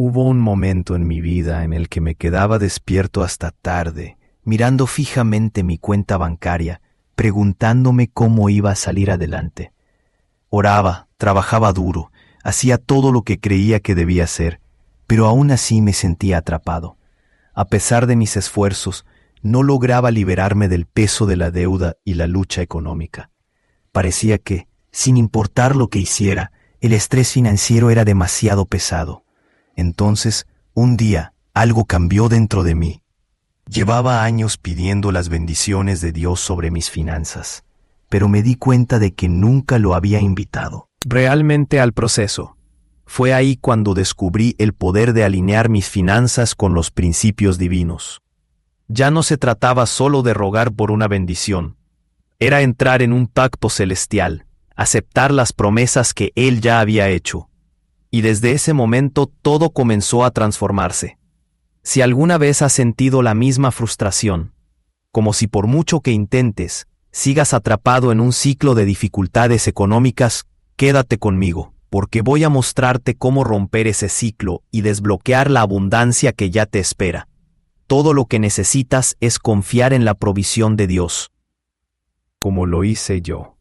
Hubo un momento en mi vida en el que me quedaba despierto hasta tarde, mirando fijamente mi cuenta bancaria, preguntándome cómo iba a salir adelante. Oraba, trabajaba duro, hacía todo lo que creía que debía hacer, pero aún así me sentía atrapado. A pesar de mis esfuerzos, no lograba liberarme del peso de la deuda y la lucha económica. Parecía que, sin importar lo que hiciera, el estrés financiero era demasiado pesado. Entonces, un día, algo cambió dentro de mí. Llevaba años pidiendo las bendiciones de Dios sobre mis finanzas, pero me di cuenta de que nunca lo había invitado realmente al proceso. Fue ahí cuando descubrí el poder de alinear mis finanzas con los principios divinos. Ya no se trataba solo de rogar por una bendición. Era entrar en un pacto celestial, aceptar las promesas que Él ya había hecho. Y desde ese momento todo comenzó a transformarse. Si alguna vez has sentido la misma frustración, como si por mucho que intentes, sigas atrapado en un ciclo de dificultades económicas, quédate conmigo, porque voy a mostrarte cómo romper ese ciclo y desbloquear la abundancia que ya te espera. Todo lo que necesitas es confiar en la provisión de Dios. Como lo hice yo.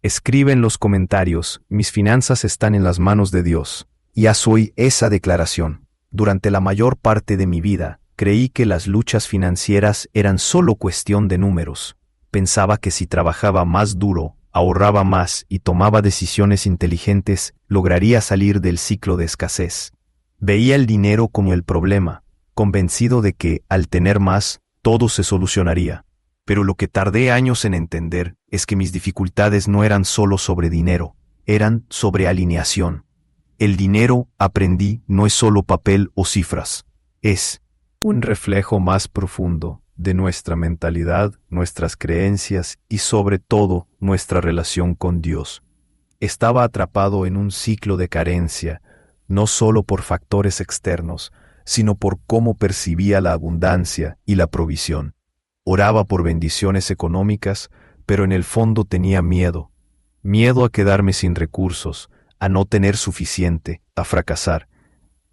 Escribe en los comentarios, mis finanzas están en las manos de Dios. Y haz hoy esa declaración. Durante la mayor parte de mi vida, creí que las luchas financieras eran solo cuestión de números. Pensaba que si trabajaba más duro, ahorraba más y tomaba decisiones inteligentes, lograría salir del ciclo de escasez. Veía el dinero como el problema, convencido de que, al tener más, todo se solucionaría. Pero lo que tardé años en entender es que mis dificultades no eran solo sobre dinero, eran sobre alineación. El dinero, aprendí, no es solo papel o cifras, es un reflejo más profundo de nuestra mentalidad, nuestras creencias y sobre todo nuestra relación con Dios. Estaba atrapado en un ciclo de carencia, no solo por factores externos, sino por cómo percibía la abundancia y la provisión. Oraba por bendiciones económicas, pero en el fondo tenía miedo. Miedo a quedarme sin recursos, a no tener suficiente, a fracasar.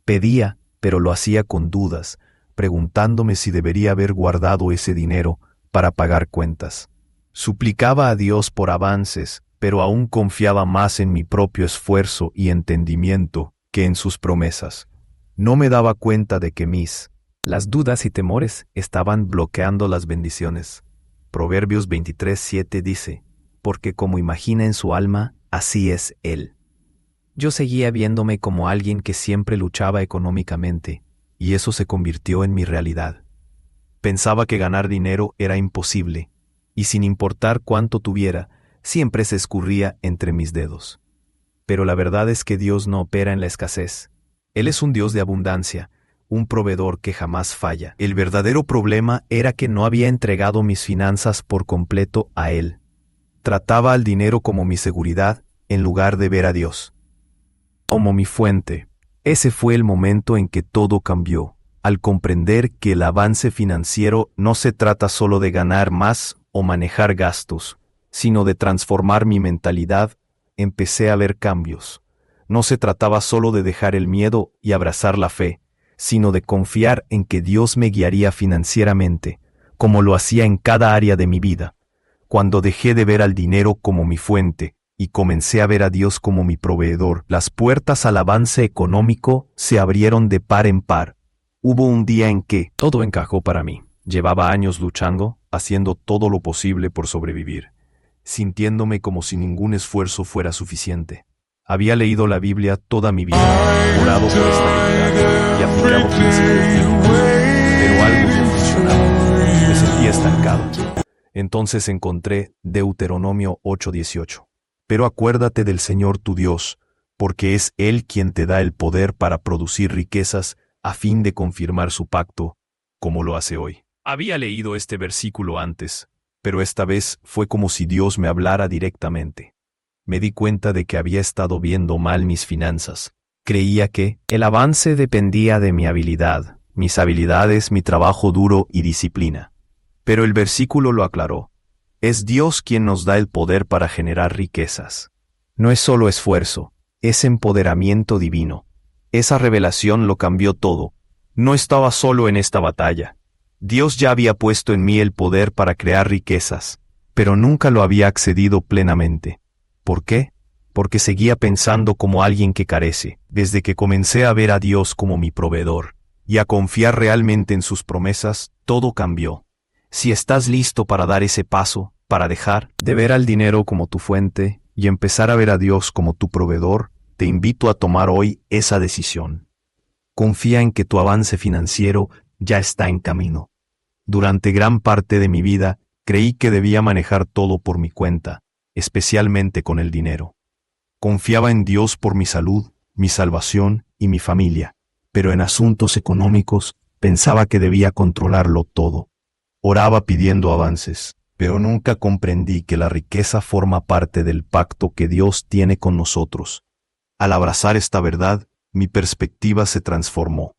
Pedía, pero lo hacía con dudas, preguntándome si debería haber guardado ese dinero para pagar cuentas. Suplicaba a Dios por avances, pero aún confiaba más en mi propio esfuerzo y entendimiento que en sus promesas. No me daba cuenta de que las dudas y temores estaban bloqueando las bendiciones. Proverbios 23:7 dice, porque como imagina en su alma, así es él. Yo seguía viéndome como alguien que siempre luchaba económicamente, y eso se convirtió en mi realidad. Pensaba que ganar dinero era imposible, y sin importar cuánto tuviera, siempre se escurría entre mis dedos. Pero la verdad es que Dios no opera en la escasez. Él es un Dios de abundancia, un proveedor que jamás falla. El verdadero problema era que no había entregado mis finanzas por completo a Él. Trataba al dinero como mi seguridad, en lugar de ver a Dios como mi fuente. Ese fue el momento en que todo cambió, al comprender que el avance financiero no se trata solo de ganar más o manejar gastos, sino de transformar mi mentalidad. Empecé a ver cambios. No se trataba solo de dejar el miedo y abrazar la fe, sino de confiar en que Dios me guiaría financieramente, como lo hacía en cada área de mi vida. Cuando dejé de ver al dinero como mi fuente, y comencé a ver a Dios como mi proveedor, las puertas al avance económico se abrieron de par en par. Hubo un día en que todo encajó para mí. Llevaba años luchando, haciendo todo lo posible por sobrevivir, sintiéndome como si ningún esfuerzo fuera suficiente. Había leído la Biblia toda mi vida, orado por estabilidad y aplicado principios bíblicos, pero algo no funcionaba. Me sentía estancado. Entonces encontré Deuteronomio 8:18. Pero acuérdate del Señor tu Dios, porque es Él quien te da el poder para producir riquezas a fin de confirmar su pacto, como lo hace hoy. Había leído este versículo antes, pero esta vez fue como si Dios me hablara directamente. Me di cuenta de que había estado viendo mal mis finanzas. Creía que el avance dependía de mi habilidad, mis habilidades, mi trabajo duro y disciplina. Pero el versículo lo aclaró. Es Dios quien nos da el poder para generar riquezas. No es solo esfuerzo, es empoderamiento divino. Esa revelación lo cambió todo. No estaba solo en esta batalla. Dios ya había puesto en mí el poder para crear riquezas, pero nunca lo había accedido plenamente. ¿Por qué? Porque seguía pensando como alguien que carece. Desde que comencé a ver a Dios como mi proveedor y a confiar realmente en sus promesas, todo cambió. Si estás listo para dar ese paso, para dejar de ver al dinero como tu fuente y empezar a ver a Dios como tu proveedor, te invito a tomar hoy esa decisión. Confía en que tu avance financiero ya está en camino. Durante gran parte de mi vida, creí que debía manejar todo por mi cuenta, especialmente con el dinero. Confiaba en Dios por mi salud, mi salvación y mi familia, pero en asuntos económicos pensaba que debía controlarlo todo. Oraba pidiendo avances, pero nunca comprendí que la riqueza forma parte del pacto que Dios tiene con nosotros. Al abrazar esta verdad, mi perspectiva se transformó.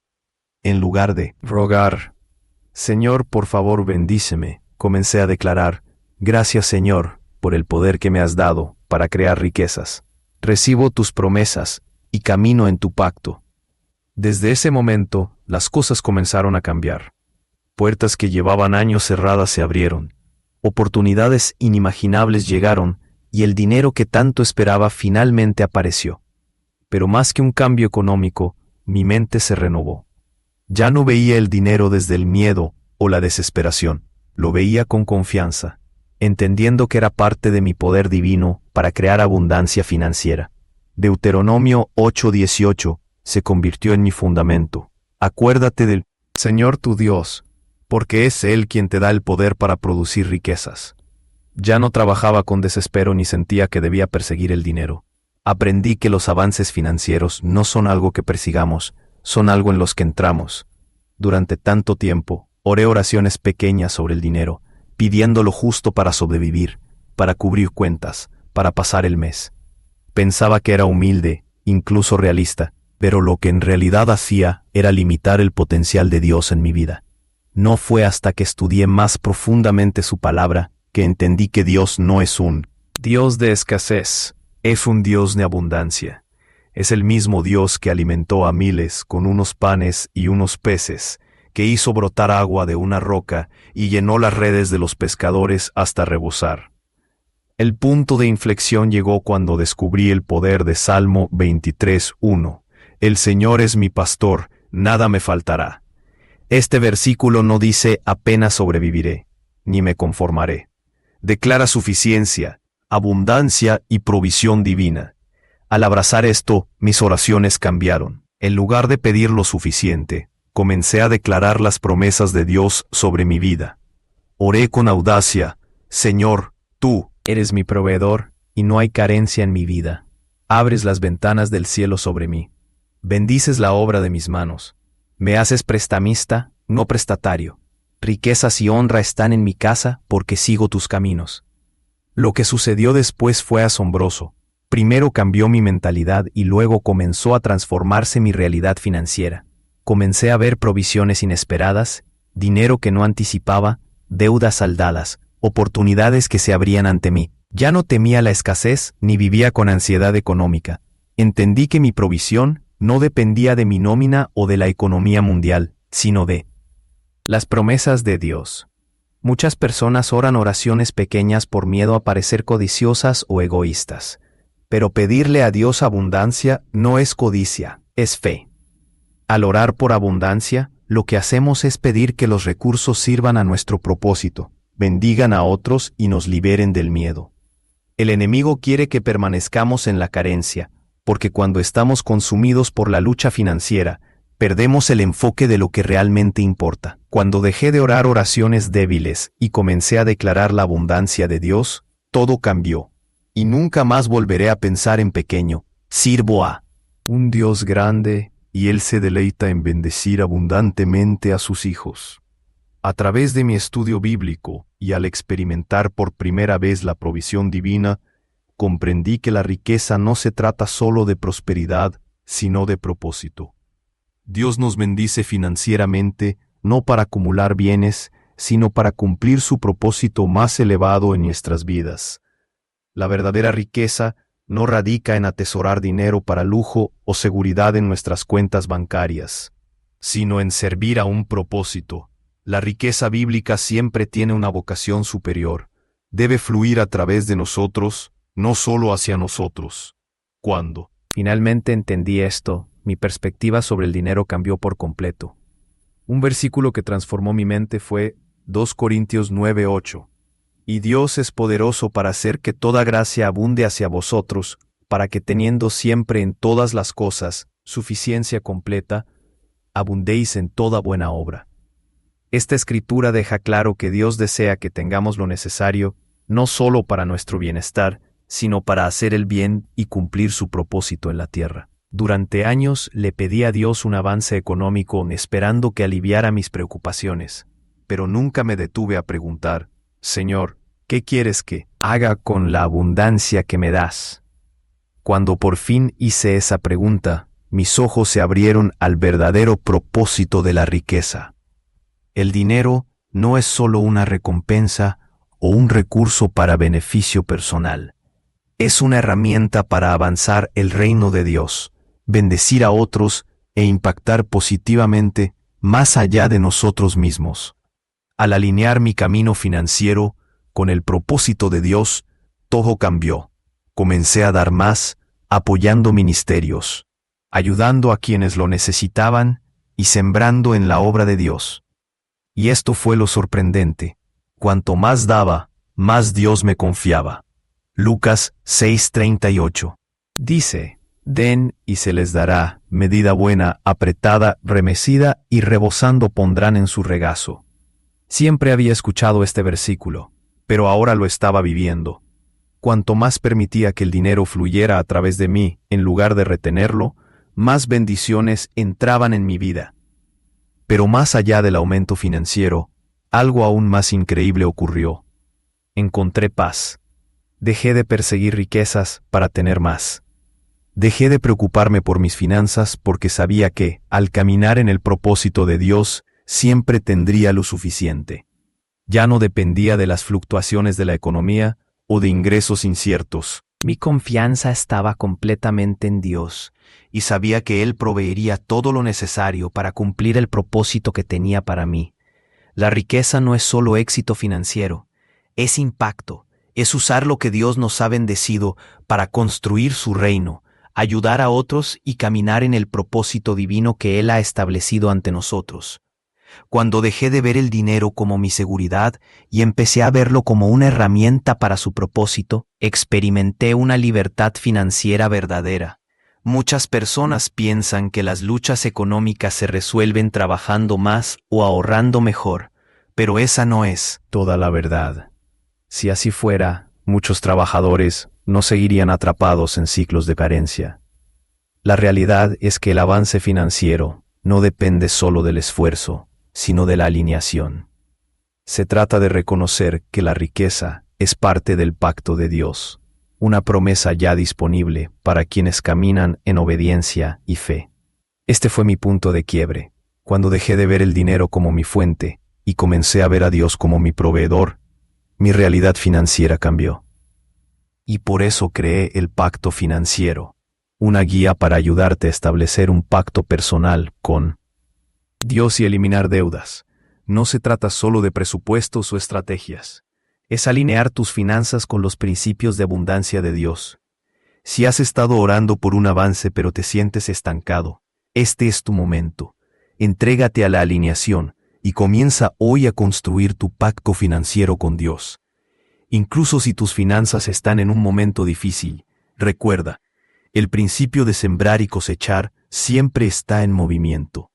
En lugar de rogar, Señor, por favor, bendíceme, comencé a declarar, gracias, Señor, por el poder que me has dado para crear riquezas. Recibo tus promesas y camino en tu pacto. Desde ese momento, las cosas comenzaron a cambiar. Puertas que llevaban años cerradas se abrieron. Oportunidades inimaginables llegaron y el dinero que tanto esperaba finalmente apareció. Pero más que un cambio económico, mi mente se renovó. Ya no veía el dinero desde el miedo o la desesperación, lo veía con confianza, entendiendo que era parte de mi poder divino para crear abundancia financiera. Deuteronomio 8:18 se convirtió en mi fundamento. Acuérdate del Señor tu Dios, porque es Él quien te da el poder para producir riquezas. Ya no trabajaba con desespero ni sentía que debía perseguir el dinero. Aprendí que los avances financieros no son algo que persigamos, son algo en los que entramos. Durante tanto tiempo, oré oraciones pequeñas sobre el dinero, pidiendo lo justo para sobrevivir, para cubrir cuentas, para pasar el mes. Pensaba que era humilde, incluso realista, pero lo que en realidad hacía era limitar el potencial de Dios en mi vida. No fue hasta que estudié más profundamente su palabra que entendí que Dios no es un Dios de escasez, es un Dios de abundancia. Es el mismo Dios que alimentó a miles con unos panes y unos peces, que hizo brotar agua de una roca y llenó las redes de los pescadores hasta rebosar. El punto de inflexión llegó cuando descubrí el poder de Salmo 23:1. El Señor es mi pastor, nada me faltará. Este versículo no dice apenas sobreviviré, ni me conformaré. Declara suficiencia, abundancia y provisión divina. Al abrazar esto, mis oraciones cambiaron. En lugar de pedir lo suficiente, comencé a declarar las promesas de Dios sobre mi vida. Oré con audacia, Señor, tú eres mi proveedor y no hay carencia en mi vida. Abres las ventanas del cielo sobre mí. Bendices la obra de mis manos. Me haces prestamista, no prestatario. Riquezas y honra están en mi casa porque sigo tus caminos. Lo que sucedió después fue asombroso. Primero cambió mi mentalidad y luego comenzó a transformarse mi realidad financiera. Comencé a ver provisiones inesperadas, dinero que no anticipaba, deudas saldadas, oportunidades que se abrían ante mí. Ya no temía la escasez ni vivía con ansiedad económica. Entendí que mi provisión no dependía de mi nómina o de la economía mundial, sino de las promesas de Dios. Muchas personas oran oraciones pequeñas por miedo a parecer codiciosas o egoístas. Pero pedirle a Dios abundancia no es codicia, es fe. Al orar por abundancia, lo que hacemos es pedir que los recursos sirvan a nuestro propósito, bendigan a otros y nos liberen del miedo. El enemigo quiere que permanezcamos en la carencia, porque cuando estamos consumidos por la lucha financiera, perdemos el enfoque de lo que realmente importa. Cuando dejé de orar oraciones débiles y comencé a declarar la abundancia de Dios, todo cambió. Y nunca más volveré a pensar en pequeño. Sirvo a un Dios grande, y Él se deleita en bendecir abundantemente a sus hijos. A través de mi estudio bíblico y al experimentar por primera vez la provisión divina, comprendí que la riqueza no se trata solo de prosperidad, sino de propósito. Dios nos bendice financieramente no para acumular bienes, sino para cumplir su propósito más elevado en nuestras vidas. La verdadera riqueza no radica en atesorar dinero para lujo o seguridad en nuestras cuentas bancarias, sino en servir a un propósito. La riqueza bíblica siempre tiene una vocación superior. Debe fluir a través de nosotros, no solo hacia nosotros. Cuando finalmente entendí esto, mi perspectiva sobre el dinero cambió por completo. Un versículo que transformó mi mente fue 2 Corintios 9:8. Y Dios es poderoso para hacer que toda gracia abunde hacia vosotros, para que teniendo siempre en todas las cosas suficiencia completa, abundéis en toda buena obra. Esta escritura deja claro que Dios desea que tengamos lo necesario, no solo para nuestro bienestar, sino para hacer el bien y cumplir su propósito en la tierra. Durante años le pedí a Dios un avance económico esperando que aliviara mis preocupaciones, pero nunca me detuve a preguntar, Señor, ¿qué quieres que haga con la abundancia que me das? Cuando por fin hice esa pregunta, mis ojos se abrieron al verdadero propósito de la riqueza. El dinero no es solo una recompensa o un recurso para beneficio personal. Es una herramienta para avanzar el reino de Dios, bendecir a otros e impactar positivamente más allá de nosotros mismos. Al alinear mi camino financiero con el propósito de Dios, todo cambió. Comencé a dar más, apoyando ministerios, ayudando a quienes lo necesitaban y sembrando en la obra de Dios. Y esto fue lo sorprendente. Cuanto más daba, más Dios me confiaba. Lucas 6:38. Dice, den y se les dará, medida buena, apretada, remecida y rebosando pondrán en su regazo. Siempre había escuchado este versículo, pero ahora lo estaba viviendo. Cuanto más permitía que el dinero fluyera a través de mí, en lugar de retenerlo, más bendiciones entraban en mi vida. Pero más allá del aumento financiero, algo aún más increíble ocurrió. Encontré paz. Dejé de perseguir riquezas para tener más. Dejé de preocuparme por mis finanzas porque sabía que, al caminar en el propósito de Dios, siempre tendría lo suficiente. Ya no dependía de las fluctuaciones de la economía o de ingresos inciertos. Mi confianza estaba completamente en Dios y sabía que Él proveería todo lo necesario para cumplir el propósito que tenía para mí. La riqueza no es solo éxito financiero, es impacto, es usar lo que Dios nos ha bendecido para construir su reino, ayudar a otros y caminar en el propósito divino que Él ha establecido ante nosotros. Cuando dejé de ver el dinero como mi seguridad y empecé a verlo como una herramienta para su propósito, experimenté una libertad financiera verdadera. Muchas personas piensan que las luchas económicas se resuelven trabajando más o ahorrando mejor, pero esa no es toda la verdad. Si así fuera, muchos trabajadores no seguirían atrapados en ciclos de carencia. La realidad es que el avance financiero no depende solo del esfuerzo, sino de la alineación. Se trata de reconocer que la riqueza es parte del pacto de Dios, una promesa ya disponible para quienes caminan en obediencia y fe. Este fue mi punto de quiebre, cuando dejé de ver el dinero como mi fuente y comencé a ver a Dios como mi proveedor. Mi realidad financiera cambió. Y por eso creé el pacto financiero, una guía para ayudarte a establecer un pacto personal con Dios y eliminar deudas. No se trata solo de presupuestos o estrategias. Es alinear tus finanzas con los principios de abundancia de Dios. Si has estado orando por un avance pero te sientes estancado, este es tu momento. Entrégate a la alineación y comienza hoy a construir tu pacto financiero con Dios. Incluso si tus finanzas están en un momento difícil, recuerda, el principio de sembrar y cosechar siempre está en movimiento.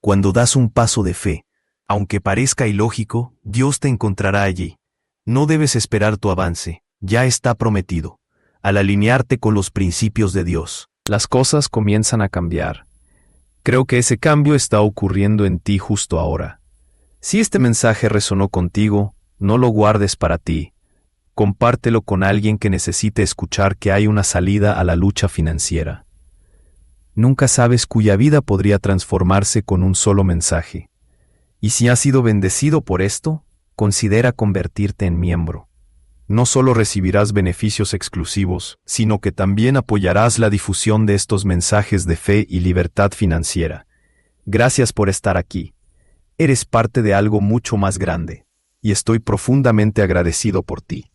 Cuando das un paso de fe, aunque parezca ilógico, Dios te encontrará allí. No debes esperar tu avance, ya está prometido. Al alinearte con los principios de Dios, las cosas comienzan a cambiar. Creo que ese cambio está ocurriendo en ti justo ahora. Si este mensaje resonó contigo, no lo guardes para ti. Compártelo con alguien que necesite escuchar que hay una salida a la lucha financiera. Nunca sabes cuya vida podría transformarse con un solo mensaje. Y si has sido bendecido por esto, considera convertirte en miembro. No solo recibirás beneficios exclusivos, sino que también apoyarás la difusión de estos mensajes de fe y libertad financiera. Gracias por estar aquí. Eres parte de algo mucho más grande, y estoy profundamente agradecido por ti.